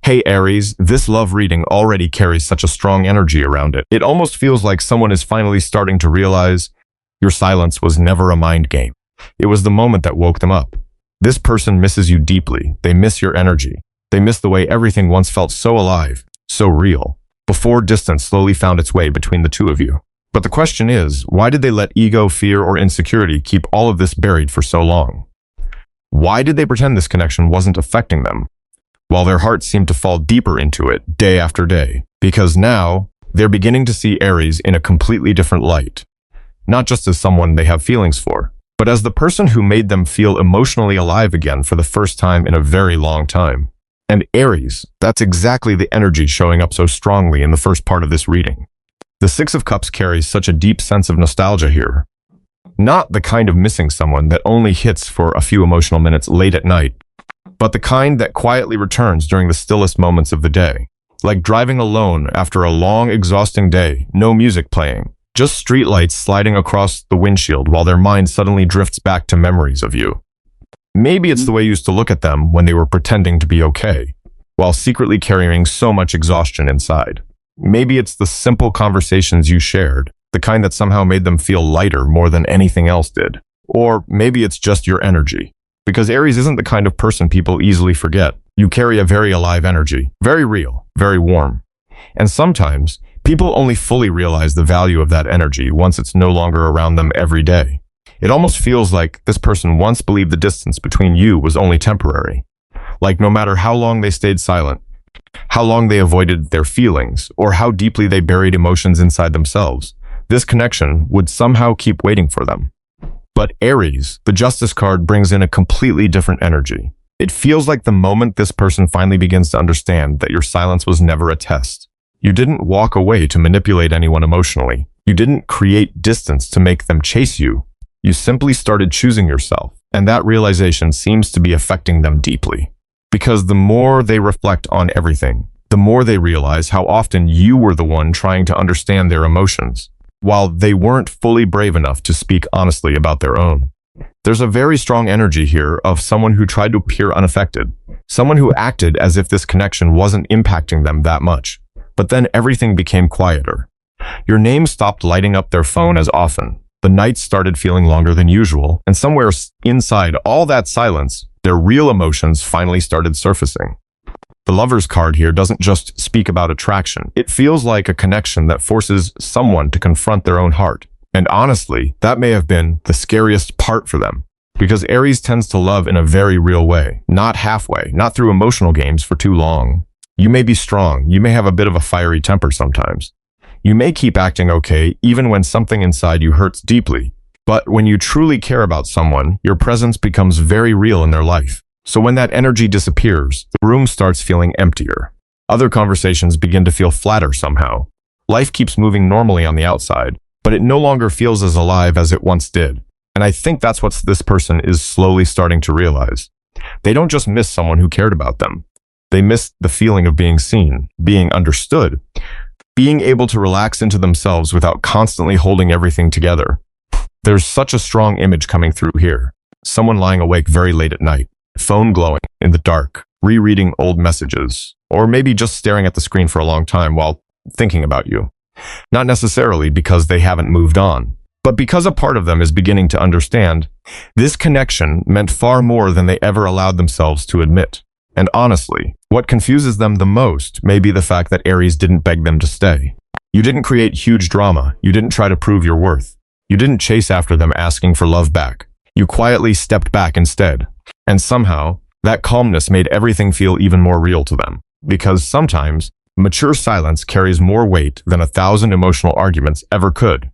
Hey Aries, this love reading already carries such a strong energy around it. It almost feels like someone is finally starting to realize your silence was never a mind game. It was the moment that woke them up. This person misses you deeply. They miss your energy. They miss the way everything once felt so alive, so real, before distance slowly found its way between the two of you. But the question is, why did they let ego, fear, or insecurity keep all of this buried for so long? Why did they pretend this connection wasn't affecting them, while their hearts seemed to fall deeper into it day after day? Because now, they're beginning to see Aries in a completely different light. Not just as someone they have feelings for, but as the person who made them feel emotionally alive again for the first time in a very long time. And Aries, that's exactly the energy showing up so strongly in the first part of this reading. The Six of Cups carries such a deep sense of nostalgia here. Not the kind of missing someone that only hits for a few emotional minutes late at night, but the kind that quietly returns during the stillest moments of the day. Like driving alone after a long, exhausting day, no music playing, just streetlights sliding across the windshield while their mind suddenly drifts back to memories of you. Maybe it's the way you used to look at them when they were pretending to be okay, while secretly carrying so much exhaustion inside. Maybe it's the simple conversations you shared, the kind that somehow made them feel lighter more than anything else did. Or maybe it's just your energy. Because Aries isn't the kind of person people easily forget. You carry a very alive energy, very real, very warm. And sometimes, people only fully realize the value of that energy once it's no longer around them every day. It almost feels like this person once believed the distance between you was only temporary. Like no matter how long they stayed silent, how long they avoided their feelings, or how deeply they buried emotions inside themselves, this connection would somehow keep waiting for them. But Aries, the Justice card, brings in a completely different energy. It feels like the moment this person finally begins to understand that your silence was never a test. You didn't walk away to manipulate anyone emotionally. You didn't create distance to make them chase you. You simply started choosing yourself, and that realization seems to be affecting them deeply. Because the more they reflect on everything, the more they realize how often you were the one trying to understand their emotions, while they weren't fully brave enough to speak honestly about their own. There's a very strong energy here of someone who tried to appear unaffected, someone who acted as if this connection wasn't impacting them that much. But then everything became quieter. Your name stopped lighting up their phone as often. The nights started feeling longer than usual, and somewhere inside all that silence, their real emotions finally started surfacing. The Lover's card here doesn't just speak about attraction. It feels like a connection that forces someone to confront their own heart. And honestly, that may have been the scariest part for them. Because Aries tends to love in a very real way, not halfway, not through emotional games for too long. You may be strong, you may have a bit of a fiery temper sometimes. You may keep acting okay even when something inside you hurts deeply. But when you truly care about someone, your presence becomes very real in their life. So when that energy disappears, the room starts feeling emptier. Other conversations begin to feel flatter somehow. Life keeps moving normally on the outside, but it no longer feels as alive as it once did. And I think that's what this person is slowly starting to realize. They don't just miss someone who cared about them. They miss the feeling of being seen, being understood, being able to relax into themselves without constantly holding everything together. There's such a strong image coming through here. Someone lying awake very late at night, phone glowing in the dark, rereading old messages, or maybe just staring at the screen for a long time while thinking about you. Not necessarily because they haven't moved on, but because a part of them is beginning to understand this connection meant far more than they ever allowed themselves to admit. And honestly, what confuses them the most may be the fact that Aries didn't beg them to stay. You didn't create huge drama. You didn't try to prove your worth. You didn't chase after them asking for love back. You quietly stepped back instead. And somehow, that calmness made everything feel even more real to them. Because sometimes, mature silence carries more weight than 1,000 emotional arguments ever could.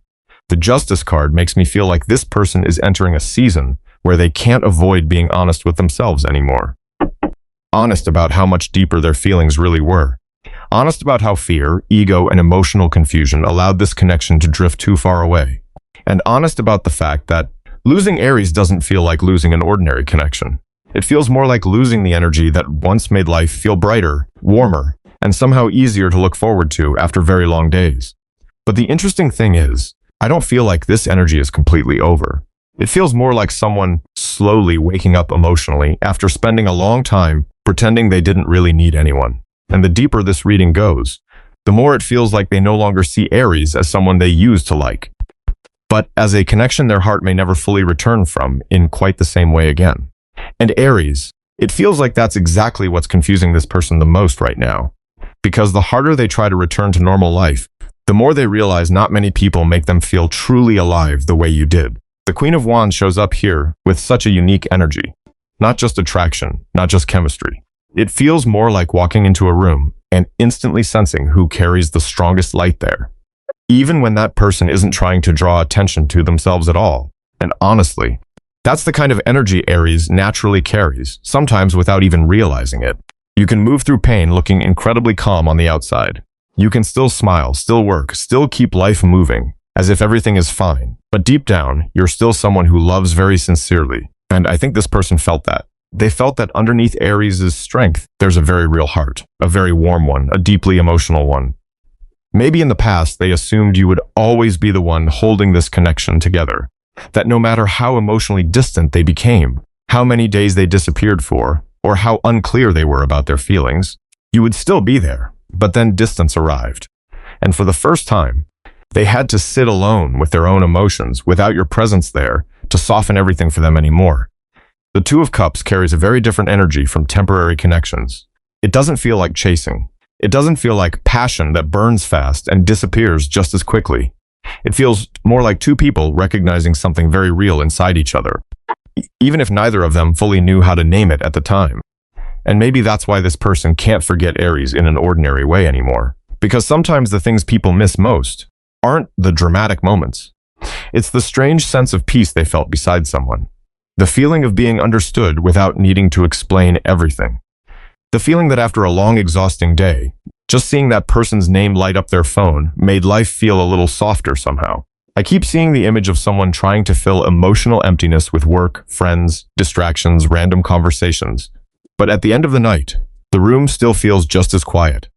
The Justice card makes me feel like this person is entering a season where they can't avoid being honest with themselves anymore. Honest about how much deeper their feelings really were. Honest about how fear, ego, and emotional confusion allowed this connection to drift too far away. And honest about the fact that losing Aries doesn't feel like losing an ordinary connection. It feels more like losing the energy that once made life feel brighter, warmer, and somehow easier to look forward to after very long days. But the interesting thing is, I don't feel like this energy is completely over. It feels more like someone slowly waking up emotionally after spending a long time pretending they didn't really need anyone. And the deeper this reading goes, the more it feels like they no longer see Aries as someone they used to like, but as a connection their heart may never fully return from in quite the same way again. And Aries, it feels like that's exactly what's confusing this person the most right now. Because the harder they try to return to normal life, the more they realize not many people make them feel truly alive the way you did. The Queen of Wands shows up here with such a unique energy. Not just attraction, not just chemistry. It feels more like walking into a room and instantly sensing who carries the strongest light there, even when that person isn't trying to draw attention to themselves at all. And honestly, that's the kind of energy Aries naturally carries, sometimes without even realizing it. You can move through pain looking incredibly calm on the outside. You can still smile, still work, still keep life moving, as if everything is fine. But deep down, you're still someone who loves very sincerely. And I think this person felt that. They felt that underneath Aries' strength, there's a very real heart, a very warm one, a deeply emotional one. Maybe in the past, they assumed you would always be the one holding this connection together. That no matter how emotionally distant they became, how many days they disappeared for, or how unclear they were about their feelings, you would still be there. But then distance arrived. And for the first time, they had to sit alone with their own emotions without your presence there to soften everything for them anymore. The Two of Cups carries a very different energy from temporary connections. It doesn't feel like chasing. It doesn't feel like passion that burns fast and disappears just as quickly. It feels more like two people recognizing something very real inside each other, even if neither of them fully knew how to name it at the time. And maybe that's why this person can't forget Aries in an ordinary way anymore. Because sometimes the things people miss most aren't the dramatic moments. It's the strange sense of peace they felt beside someone. The feeling of being understood without needing to explain everything. The feeling that after a long, exhausting day, just seeing that person's name light up their phone made life feel a little softer somehow. I keep seeing the image of someone trying to fill emotional emptiness with work, friends, distractions, random conversations. But at the end of the night, the room still feels just as quiet.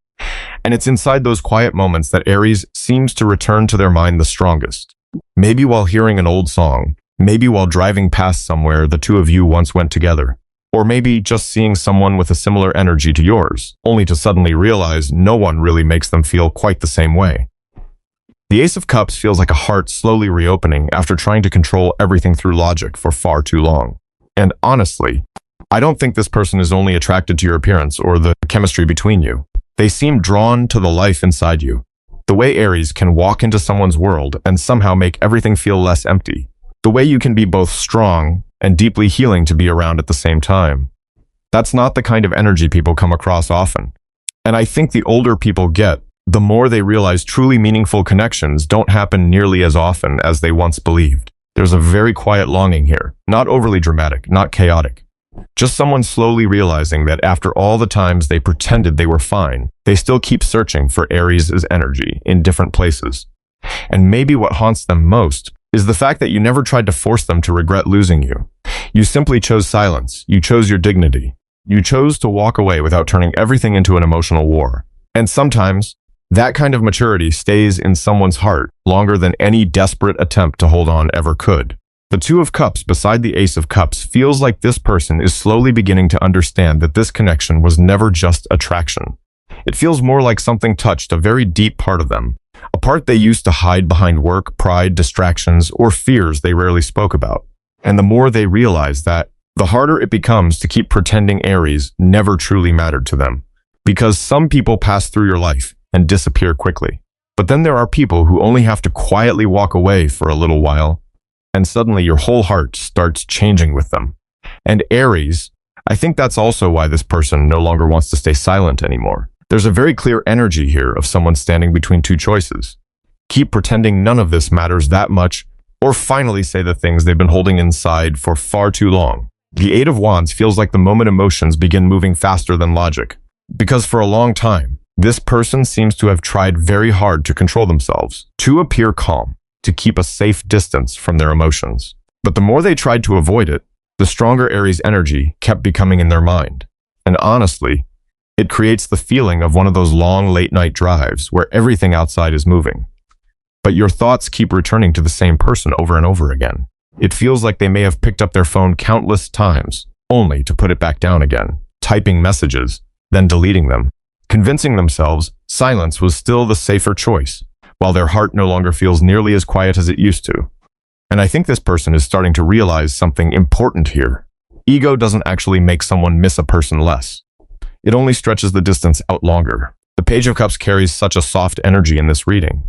And it's inside those quiet moments that Aries seems to return to their mind the strongest. Maybe while hearing an old song, maybe while driving past somewhere the two of you once went together, or maybe just seeing someone with a similar energy to yours, only to suddenly realize no one really makes them feel quite the same way. The Ace of Cups feels like a heart slowly reopening after trying to control everything through logic for far too long. And honestly, I don't think this person is only attracted to your appearance or the chemistry between you. They seem drawn to the life inside you. The way Aries can walk into someone's world and somehow make everything feel less empty. The way you can be both strong and deeply healing to be around at the same time. That's not the kind of energy people come across often. And I think the older people get, the more they realize truly meaningful connections don't happen nearly as often as they once believed. There's a very quiet longing here, not overly dramatic, not chaotic. Just someone slowly realizing that after all the times they pretended they were fine, they still keep searching for Aries' energy in different places. And maybe what haunts them most is the fact that you never tried to force them to regret losing you. You simply chose silence. You chose your dignity. You chose to walk away without turning everything into an emotional war. And sometimes, that kind of maturity stays in someone's heart longer than any desperate attempt to hold on ever could. The Two of Cups beside the Ace of Cups feels like this person is slowly beginning to understand that this connection was never just attraction. It feels more like something touched a very deep part of them, a part they used to hide behind work, pride, distractions, or fears they rarely spoke about. And the more they realize that, the harder it becomes to keep pretending Aries never truly mattered to them. Because some people pass through your life and disappear quickly. But then there are people who only have to quietly walk away for a little while, and suddenly your whole heart starts changing with them. And Aries, I think that's also why this person no longer wants to stay silent anymore. There's a very clear energy here of someone standing between two choices. Keep pretending none of this matters that much, or finally say the things they've been holding inside for far too long. The Eight of Wands feels like the moment emotions begin moving faster than logic. Because for a long time, this person seems to have tried very hard to control themselves, to appear calm, to keep a safe distance from their emotions. But the more they tried to avoid it, the stronger Aries energy kept becoming in their mind. And honestly, it creates the feeling of one of those long late-night drives where everything outside is moving. But your thoughts keep returning to the same person over and over again. It feels like they may have picked up their phone countless times, only to put it back down again, typing messages, then deleting them, convincing themselves silence was still the safer choice, while their heart no longer feels nearly as quiet as it used to. And I think this person is starting to realize something important here. Ego doesn't actually make someone miss a person less. It only stretches the distance out longer. The Page of Cups carries such a soft energy in this reading.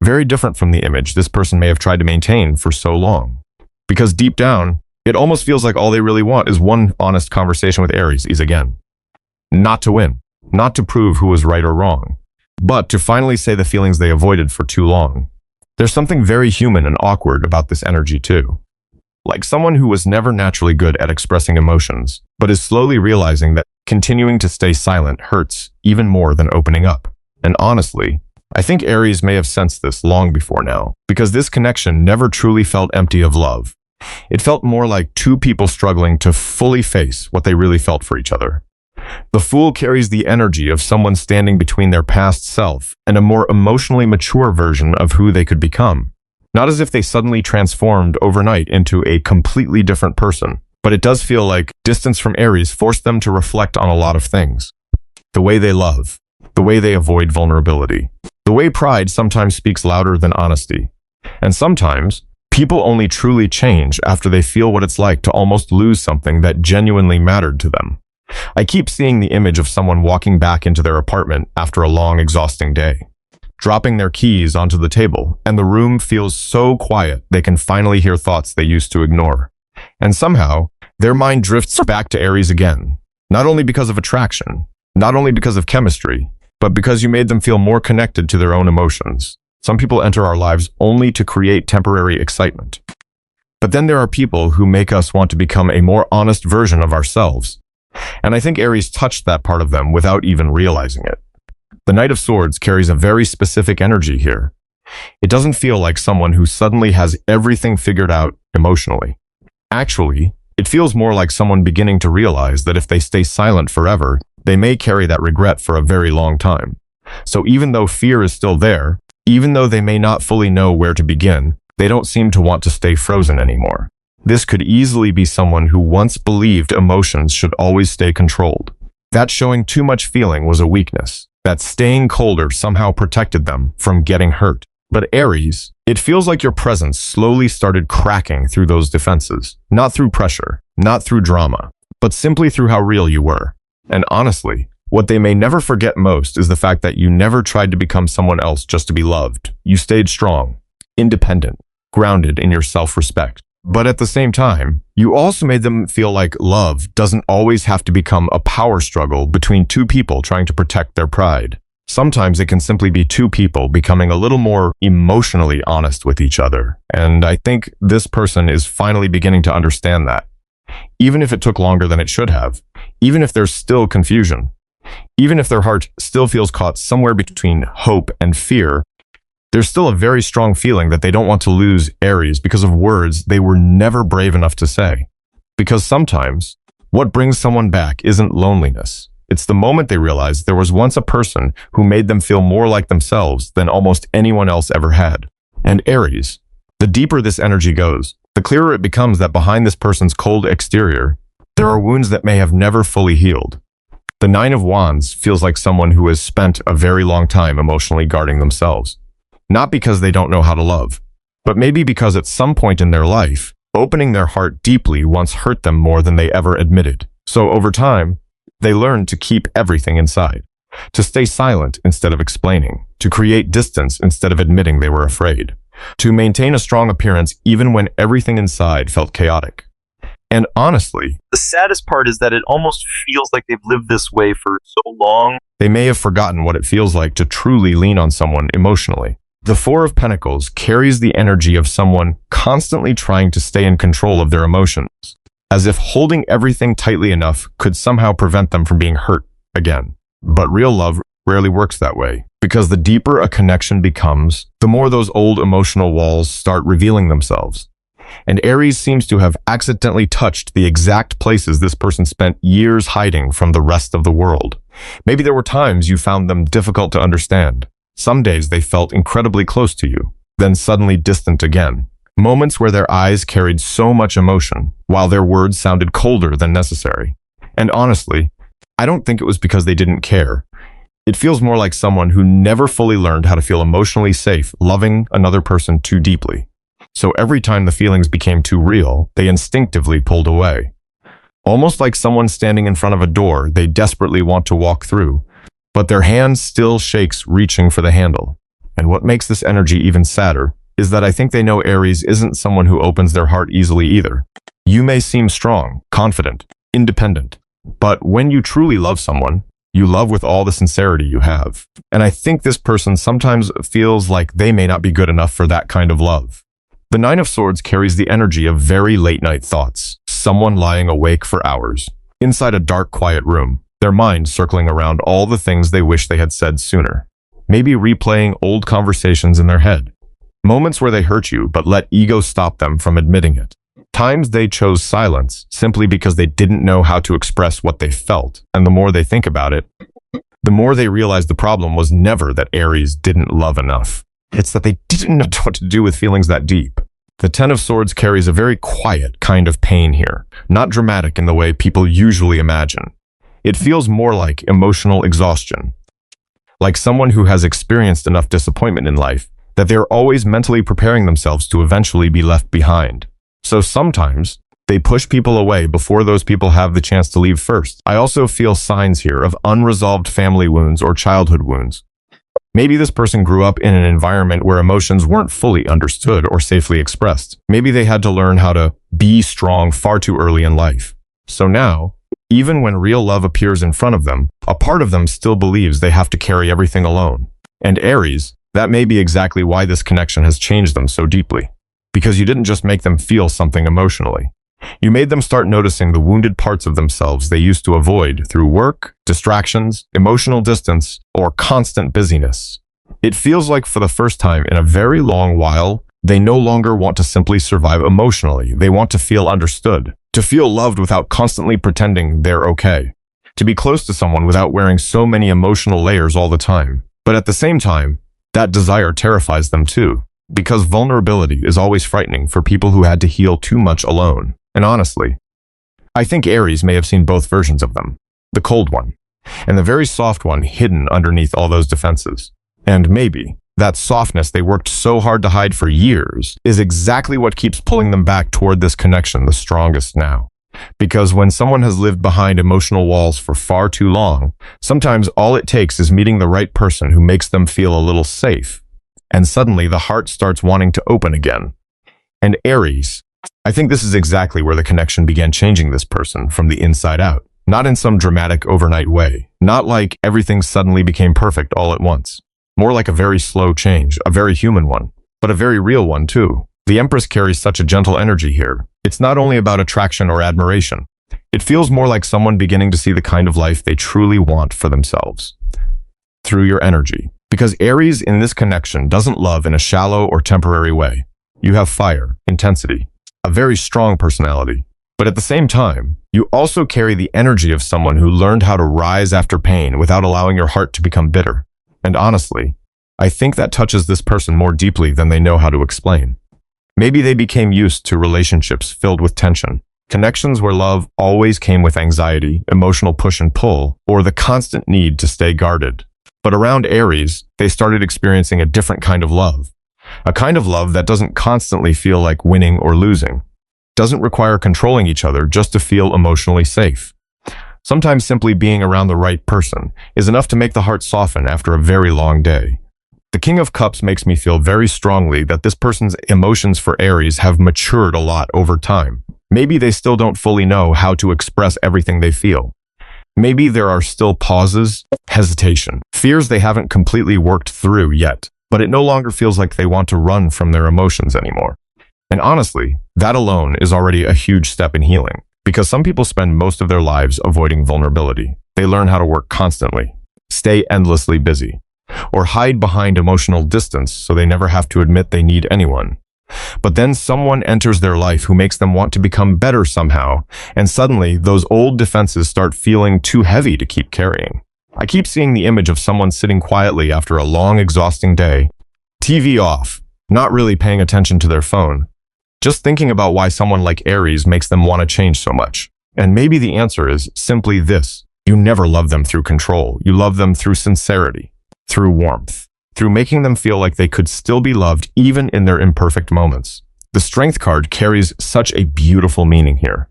Very different from the image this person may have tried to maintain for so long. Because deep down, it almost feels like all they really want is one honest conversation with Aries again. Not to win, not to prove who was right or wrong, but to finally say the feelings they avoided for too long. There's something very human and awkward about this energy too. Like someone who was never naturally good at expressing emotions, but is slowly realizing that continuing to stay silent hurts even more than opening up. And honestly, I think Aries may have sensed this long before now, because this connection never truly felt empty of love. It felt more like two people struggling to fully face what they really felt for each other. The Fool carries the energy of someone standing between their past self and a more emotionally mature version of who they could become. Not as if they suddenly transformed overnight into a completely different person, but it does feel like distance from Aries forced them to reflect on a lot of things. The way they love, the way they avoid vulnerability, the way pride sometimes speaks louder than honesty. And sometimes, people only truly change after they feel what it's like to almost lose something that genuinely mattered to them. I keep seeing the image of someone walking back into their apartment after a long, exhausting day, dropping their keys onto the table, and the room feels so quiet they can finally hear thoughts they used to ignore. And somehow, their mind drifts back to Aries again, not only because of attraction, not only because of chemistry, but because you made them feel more connected to their own emotions. Some people enter our lives only to create temporary excitement. But then there are people who make us want to become a more honest version of ourselves. And I think Aries touched that part of them without even realizing it. The Knight of Swords carries a very specific energy here. It doesn't feel like someone who suddenly has everything figured out emotionally. Actually, it feels more like someone beginning to realize that if they stay silent forever, they may carry that regret for a very long time. So even though fear is still there, even though they may not fully know where to begin, they don't seem to want to stay frozen anymore. This could easily be someone who once believed emotions should always stay controlled. That showing too much feeling was a weakness. That staying colder somehow protected them from getting hurt. But Aries, it feels like your presence slowly started cracking through those defenses. Not through pressure, not through drama, but simply through how real you were. And honestly, what they may never forget most is the fact that you never tried to become someone else just to be loved. You stayed strong, independent, grounded in your self-respect. But at the same time, you also made them feel like love doesn't always have to become a power struggle between two people trying to protect their pride. Sometimes it can simply be two people becoming a little more emotionally honest with each other. And I think this person is finally beginning to understand that. Even if it took longer than it should have, even if there's still confusion, even if their heart still feels caught somewhere between hope and fear, there's still a very strong feeling that they don't want to lose Aries because of words they were never brave enough to say. Because sometimes, what brings someone back isn't loneliness. It's the moment they realize there was once a person who made them feel more like themselves than almost anyone else ever had. And Aries, the deeper this energy goes, the clearer it becomes that behind this person's cold exterior, there are wounds that may have never fully healed. The Nine of Wands feels like someone who has spent a very long time emotionally guarding themselves. Not because they don't know how to love, but maybe because at some point in their life, opening their heart deeply once hurt them more than they ever admitted. So over time, they learned to keep everything inside, to stay silent instead of explaining, to create distance instead of admitting they were afraid, to maintain a strong appearance even when everything inside felt chaotic. And honestly, the saddest part is that it almost feels like they've lived this way for so long. They may have forgotten what it feels like to truly lean on someone emotionally. The Four of Pentacles carries the energy of someone constantly trying to stay in control of their emotions, as if holding everything tightly enough could somehow prevent them from being hurt again. But real love rarely works that way, because the deeper a connection becomes, the more those old emotional walls start revealing themselves. And Aries seems to have accidentally touched the exact places this person spent years hiding from the rest of the world. Maybe there were times you found them difficult to understand. Some days they felt incredibly close to you, then suddenly distant again. Moments where their eyes carried so much emotion, while their words sounded colder than necessary. And honestly, I don't think it was because they didn't care. It feels more like someone who never fully learned how to feel emotionally safe, loving another person too deeply. So every time the feelings became too real, they instinctively pulled away. Almost like someone standing in front of a door they desperately want to walk through, but their hand still shakes reaching for the handle. And what makes this energy even sadder is that I think they know Aries isn't someone who opens their heart easily either. You may seem strong, confident, independent, but when you truly love someone, you love with all the sincerity you have. And I think this person sometimes feels like they may not be good enough for that kind of love. The Nine of Swords carries the energy of very late-night thoughts, someone lying awake for hours, inside a dark, quiet room, their mind circling around all the things they wish they had said sooner. Maybe replaying old conversations in their head. Moments where they hurt you but let ego stop them from admitting it. Times they chose silence simply because they didn't know how to express what they felt, and the more they think about it, the more they realize the problem was never that Aries didn't love enough. It's that they didn't know what to do with feelings that deep. The Ten of Swords carries a very quiet kind of pain here, not dramatic in the way people usually imagine. It feels more like emotional exhaustion, like someone who has experienced enough disappointment in life that they're always mentally preparing themselves to eventually be left behind. So sometimes they push people away before those people have the chance to leave first. I also feel signs here of unresolved family wounds or childhood wounds. Maybe this person grew up in an environment where emotions weren't fully understood or safely expressed. Maybe they had to learn how to be strong far too early in life. So now, even when real love appears in front of them, a part of them still believes they have to carry everything alone. And Aries, that may be exactly why this connection has changed them so deeply. Because you didn't just make them feel something emotionally. You made them start noticing the wounded parts of themselves they used to avoid through work, distractions, emotional distance, or constant busyness. It feels like for the first time in a very long while, they no longer want to simply survive emotionally. They want to feel understood, to feel loved without constantly pretending they're okay, to be close to someone without wearing so many emotional layers all the time. But at the same time, that desire terrifies them too, because vulnerability is always frightening for people who had to heal too much alone. And honestly, I think Aries may have seen both versions of them, the cold one, and the very soft one hidden underneath all those defenses. And maybe that softness they worked so hard to hide for years is exactly what keeps pulling them back toward this connection the strongest now. Because when someone has lived behind emotional walls for far too long, sometimes all it takes is meeting the right person who makes them feel a little safe. And suddenly the heart starts wanting to open again. And Aries, I think this is exactly where the connection began changing this person from the inside out. Not in some dramatic overnight way. Not like everything suddenly became perfect all at once. More like a very slow change, a very human one, but a very real one too. The Empress carries such a gentle energy here. It's not only about attraction or admiration. It feels more like someone beginning to see the kind of life they truly want for themselves. Through your energy. Because Aries in this connection doesn't love in a shallow or temporary way. You have fire, intensity, a very strong personality. But at the same time, you also carry the energy of someone who learned how to rise after pain without allowing your heart to become bitter. And honestly, I think that touches this person more deeply than they know how to explain. Maybe they became used to relationships filled with tension, connections where love always came with anxiety, emotional push and pull, or the constant need to stay guarded. But around Aries, they started experiencing a different kind of love. A kind of love that doesn't constantly feel like winning or losing. Doesn't require controlling each other just to feel emotionally safe. Sometimes simply being around the right person is enough to make the heart soften after a very long day. The King of Cups makes me feel very strongly that this person's emotions for Aries have matured a lot over time. Maybe they still don't fully know how to express everything they feel. Maybe there are still pauses, hesitation, fears they haven't completely worked through yet, but it no longer feels like they want to run from their emotions anymore. And honestly, that alone is already a huge step in healing, because some people spend most of their lives avoiding vulnerability. They learn how to work constantly, stay endlessly busy, or hide behind emotional distance so they never have to admit they need anyone. But then someone enters their life who makes them want to become better somehow, and suddenly those old defenses start feeling too heavy to keep carrying. I keep seeing the image of someone sitting quietly after a long, exhausting day, TV off, not really paying attention to their phone, just thinking about why someone like Aries makes them want to change so much. And maybe the answer is simply this. You never love them through control. You love them through sincerity, through warmth, through making them feel like they could still be loved even in their imperfect moments. The Strength card carries such a beautiful meaning here.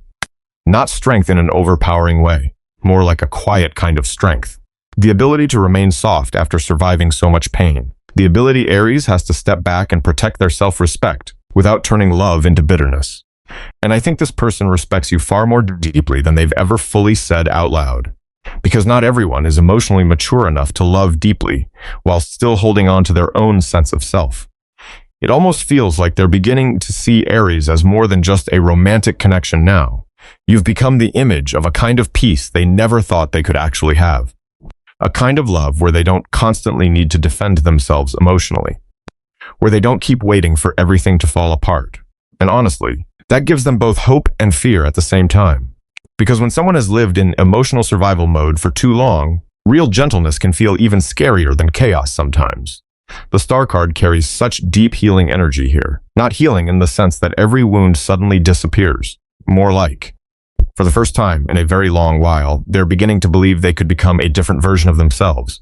Not strength in an overpowering way, more like a quiet kind of strength. The ability to remain soft after surviving so much pain. The ability Aries has to step back and protect their self-respect without turning love into bitterness. And I think this person respects you far more deeply than they've ever fully said out loud. Because not everyone is emotionally mature enough to love deeply while still holding on to their own sense of self. It almost feels like they're beginning to see Aries as more than just a romantic connection now. You've become the image of a kind of peace they never thought they could actually have. A kind of love where they don't constantly need to defend themselves emotionally. Where they don't keep waiting for everything to fall apart. And honestly, that gives them both hope and fear at the same time. Because when someone has lived in emotional survival mode for too long, real gentleness can feel even scarier than chaos sometimes. The Star card carries such deep healing energy here. Not healing in the sense that every wound suddenly disappears. More like, for the first time in a very long while, they're beginning to believe they could become a different version of themselves.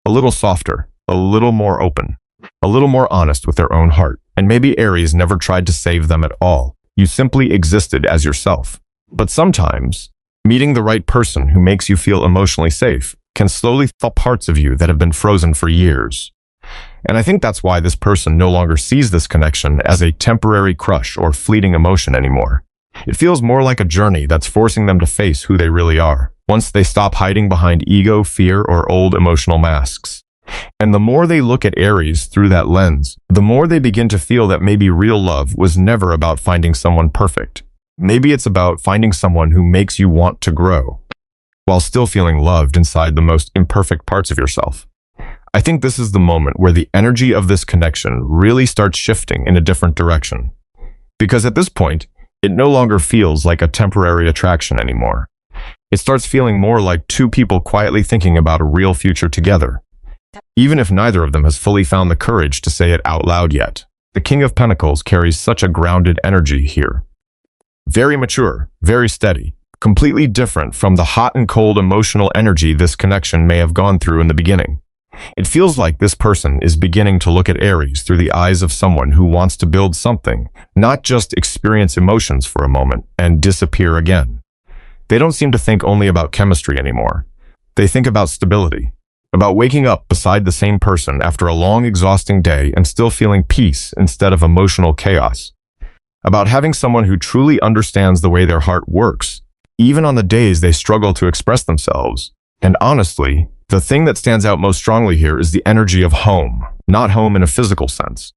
A little softer, a little more open, a little more honest with their own heart. And maybe Aries never tried to save them at all. You simply existed as yourself. But sometimes, meeting the right person who makes you feel emotionally safe can slowly thaw parts of you that have been frozen for years. And I think that's why this person no longer sees this connection as a temporary crush or fleeting emotion anymore. It feels more like a journey that's forcing them to face who they really are, once they stop hiding behind ego, fear, or old emotional masks. And the more they look at Aries through that lens, the more they begin to feel that maybe real love was never about finding someone perfect. Maybe it's about finding someone who makes you want to grow, while still feeling loved inside the most imperfect parts of yourself. I think this is the moment where the energy of this connection really starts shifting in a different direction. Because at this point, it no longer feels like a temporary attraction anymore. It starts feeling more like two people quietly thinking about a real future together, even if neither of them has fully found the courage to say it out loud yet. The King of Pentacles carries such a grounded energy here. Very mature, very steady, completely different from the hot and cold emotional energy this connection may have gone through in the beginning. It feels like this person is beginning to look at Aries through the eyes of someone who wants to build something, not just experience emotions for a moment and disappear again. They don't seem to think only about chemistry anymore. They think about stability, about waking up beside the same person after a long, exhausting day and still feeling peace instead of emotional chaos. About having someone who truly understands the way their heart works, even on the days they struggle to express themselves. And honestly, the thing that stands out most strongly here is the energy of home, not home in a physical sense.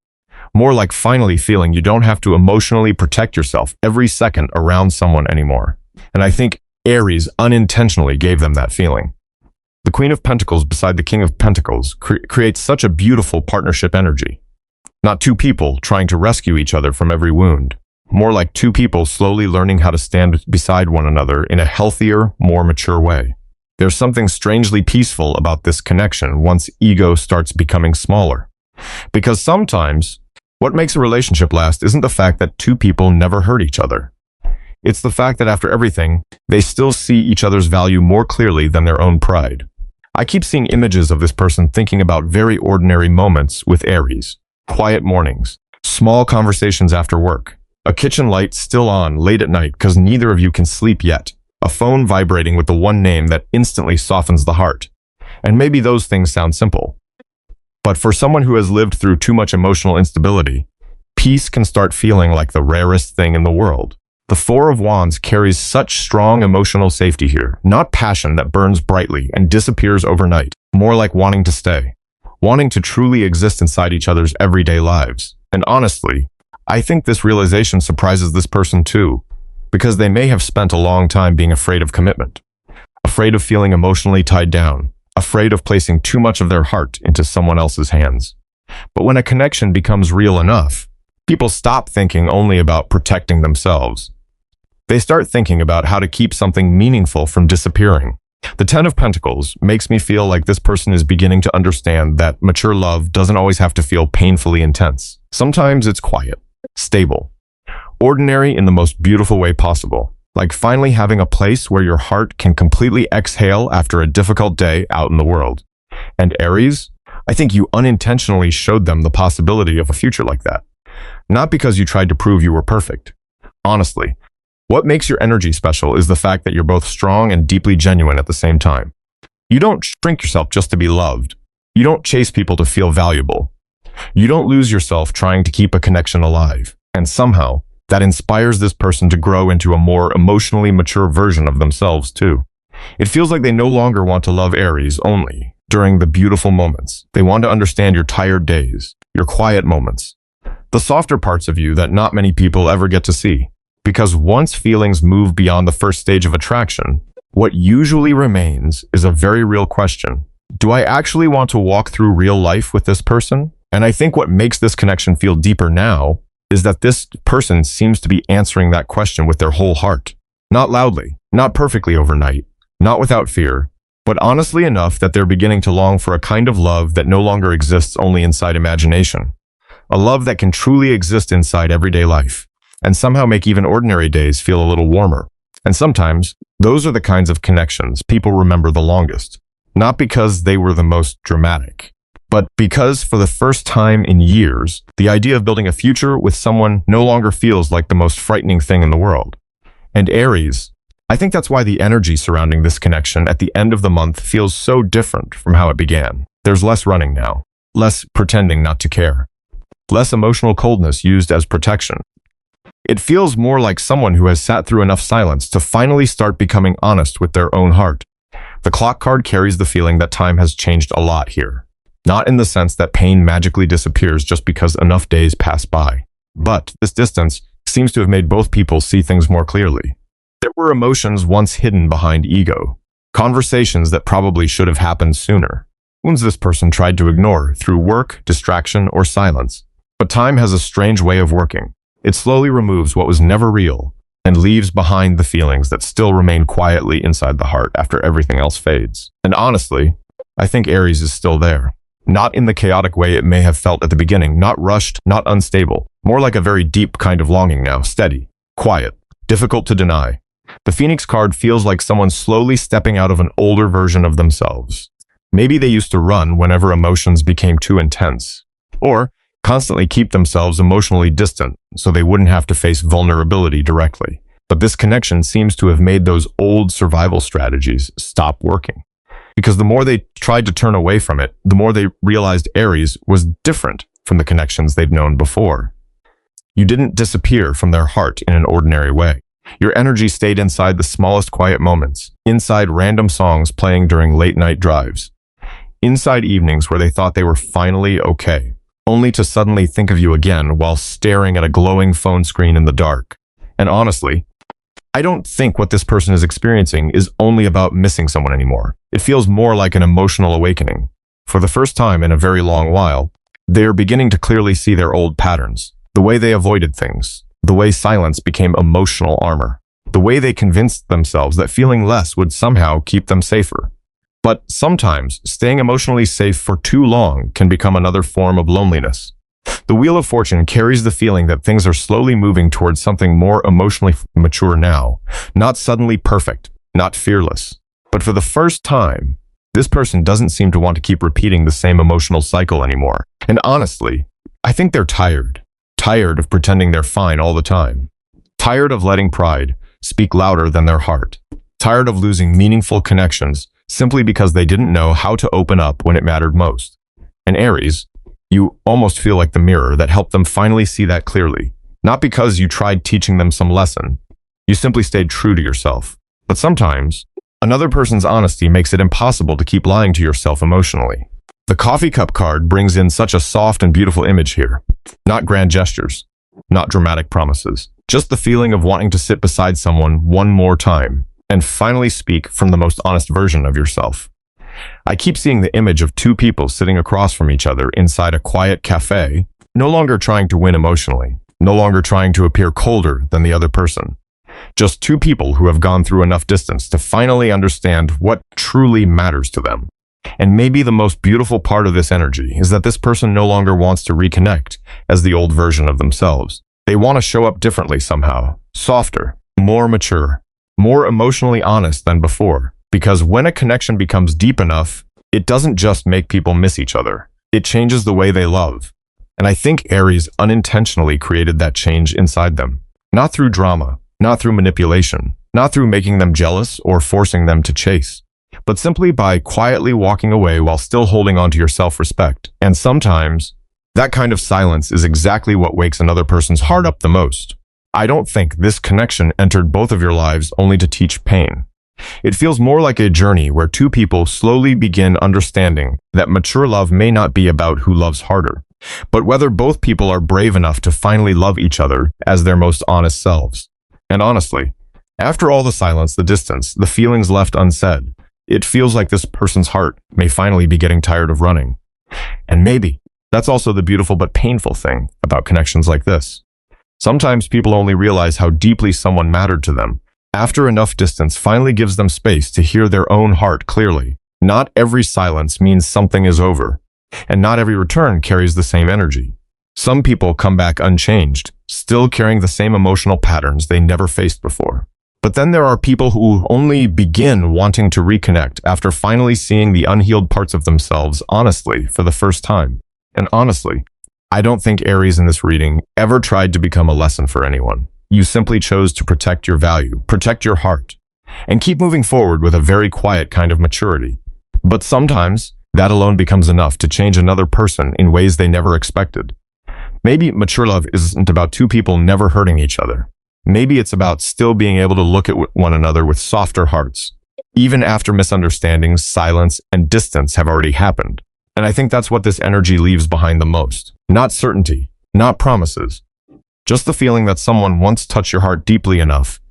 More like finally feeling you don't have to emotionally protect yourself every second around someone anymore. And I think Aries unintentionally gave them that feeling. The Queen of Pentacles beside the King of Pentacles creates such a beautiful partnership energy. Not two people trying to rescue each other from every wound. More like two people slowly learning how to stand beside one another in a healthier, more mature way. There's something strangely peaceful about this connection once ego starts becoming smaller. Because sometimes, what makes a relationship last isn't the fact that two people never hurt each other. It's the fact that after everything, they still see each other's value more clearly than their own pride. I keep seeing images of this person thinking about very ordinary moments with Aries. Quiet mornings, small conversations after work, a kitchen light still on late at night because neither of you can sleep yet. A phone vibrating with the one name that instantly softens the heart. And maybe those things sound simple. But for someone who has lived through too much emotional instability, peace can start feeling like the rarest thing in the world. The Four of Wands carries such strong emotional safety here, not passion that burns brightly and disappears overnight, more like wanting to stay, wanting to truly exist inside each other's everyday lives. And honestly, I think this realization surprises this person too. Because they may have spent a long time being afraid of commitment, afraid of feeling emotionally tied down, afraid of placing too much of their heart into someone else's hands. But when a connection becomes real enough, people stop thinking only about protecting themselves. They start thinking about how to keep something meaningful from disappearing. The Ten of Pentacles makes me feel like this person is beginning to understand that mature love doesn't always have to feel painfully intense. Sometimes it's quiet, stable, ordinary in the most beautiful way possible. like finally having a place where your heart can completely exhale after a difficult day out in the world. And Aries, I think you unintentionally showed them the possibility of a future like that. Not because you tried to prove you were perfect. Honestly, what makes your energy special is the fact that you're both strong and deeply genuine at the same time. You don't shrink yourself just to be loved. You don't chase people to feel valuable. You don't lose yourself trying to keep a connection alive. And somehow, that inspires this person to grow into a more emotionally mature version of themselves too. It feels like they no longer want to love Aries only during the beautiful moments. They want to understand your tired days, your quiet moments, the softer parts of you that not many people ever get to see. Because once feelings move beyond the first stage of attraction, what usually remains is a very real question. Do I actually want to walk through real life with this person? And I think what makes this connection feel deeper now is that this person seems to be answering that question with their whole heart. Not loudly, not perfectly overnight, not without fear, but honestly enough that they're beginning to long for a kind of love that no longer exists only inside imagination. A love that can truly exist inside everyday life, and somehow make even ordinary days feel a little warmer. And sometimes, those are the kinds of connections people remember the longest. Not because they were the most dramatic, but because for the first time in years, the idea of building a future with someone no longer feels like the most frightening thing in the world. And Aries, I think that's why the energy surrounding this connection at the end of the month feels so different from how it began. There's less running now, less pretending not to care, less emotional coldness used as protection. It feels more like someone who has sat through enough silence to finally start becoming honest with their own heart. The clock card carries the feeling that time has changed a lot here. Not in the sense that pain magically disappears just because enough days pass by. But this distance seems to have made both people see things more clearly. There were emotions once hidden behind ego. Conversations that probably should have happened sooner. Wounds this person tried to ignore through work, distraction, or silence. But time has a strange way of working. It slowly removes what was never real and leaves behind the feelings that still remain quietly inside the heart after everything else fades. And honestly, I think Aries is still there. Not in the chaotic way it may have felt at the beginning, not rushed, not unstable. More like a very deep kind of longing now, steady, quiet, difficult to deny. The Phoenix card feels like someone slowly stepping out of an older version of themselves. Maybe they used to run whenever emotions became too intense, or constantly keep themselves emotionally distant so they wouldn't have to face vulnerability directly. But this connection seems to have made those old survival strategies stop working. Because the more they tried to turn away from it, the more they realized Aries was different from the connections they'd known before. You didn't disappear from their heart in an ordinary way. Your energy stayed inside the smallest quiet moments, inside random songs playing during late-night drives, inside evenings where they thought they were finally okay, only to suddenly think of you again while staring at a glowing phone screen in the dark. And honestly, I don't think what this person is experiencing is only about missing someone anymore. It feels more like an emotional awakening. For the first time in a very long while, they are beginning to clearly see their old patterns, the way they avoided things, the way silence became emotional armor, the way they convinced themselves that feeling less would somehow keep them safer. But sometimes, staying emotionally safe for too long can become another form of loneliness. The Wheel of Fortune carries the feeling that things are slowly moving towards something more emotionally mature now, not suddenly perfect, not fearless. But for the first time, this person doesn't seem to want to keep repeating the same emotional cycle anymore. And honestly, I think they're tired. Tired of pretending they're fine all the time. Tired of letting pride speak louder than their heart. Tired of losing meaningful connections simply because they didn't know how to open up when it mattered most. And Aries, you almost feel like the mirror that helped them finally see that clearly. Not because you tried teaching them some lesson. You simply stayed true to yourself. But sometimes, another person's honesty makes it impossible to keep lying to yourself emotionally. The coffee cup card brings in such a soft and beautiful image here. Not grand gestures, not dramatic promises. Just the feeling of wanting to sit beside someone one more time and finally speak from the most honest version of yourself. I keep seeing the image of two people sitting across from each other inside a quiet cafe, no longer trying to win emotionally, no longer trying to appear colder than the other person. Just two people who have gone through enough distance to finally understand what truly matters to them. And maybe the most beautiful part of this energy is that this person no longer wants to reconnect as the old version of themselves. They want to show up differently somehow, softer, more mature, more emotionally honest than before. Because when a connection becomes deep enough, it doesn't just make people miss each other. It changes the way they love. And I think Aries unintentionally created that change inside them. Not through drama, not through manipulation, not through making them jealous or forcing them to chase, but simply by quietly walking away while still holding on to your self-respect. And sometimes, that kind of silence is exactly what wakes another person's heart up the most. I don't think this connection entered both of your lives only to teach pain. It feels more like a journey where two people slowly begin understanding that mature love may not be about who loves harder, but whether both people are brave enough to finally love each other as their most honest selves. And honestly, after all the silence, the distance, the feelings left unsaid, it feels like this person's heart may finally be getting tired of running. And maybe that's also the beautiful but painful thing about connections like this. Sometimes people only realize how deeply someone mattered to them after enough distance finally gives them space to hear their own heart clearly. Not every silence means something is over, and not every return carries the same energy. Some people come back unchanged, still carrying the same emotional patterns they never faced before. But then there are people who only begin wanting to reconnect after finally seeing the unhealed parts of themselves honestly for the first time. And honestly, I don't think Aries in this reading ever tried to become a lesson for anyone. You simply chose to protect your value, protect your heart, and keep moving forward with a very quiet kind of maturity. But sometimes, that alone becomes enough to change another person in ways they never expected. Maybe mature love isn't about two people never hurting each other. Maybe it's about still being able to look at one another with softer hearts, even after misunderstandings, silence, and distance have already happened. And I think that's what this energy leaves behind the most. Not certainty, not promises, just the feeling that someone once touched your heart deeply enough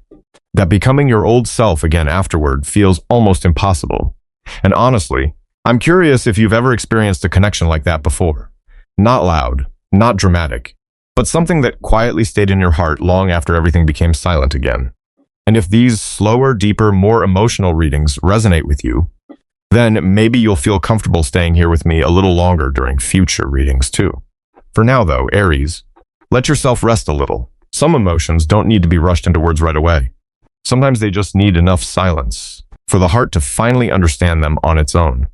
that becoming your old self again afterward feels almost impossible. And honestly, I'm curious if you've ever experienced a connection like that before. Not loud, not dramatic, but something that quietly stayed in your heart long after everything became silent again. And if these slower, deeper, more emotional readings resonate with you, then maybe you'll feel comfortable staying here with me a little longer during future readings too. For now though, Aries, let yourself rest a little. Some emotions don't need to be rushed into words right away. Sometimes they just need enough silence for the heart to finally understand them on its own.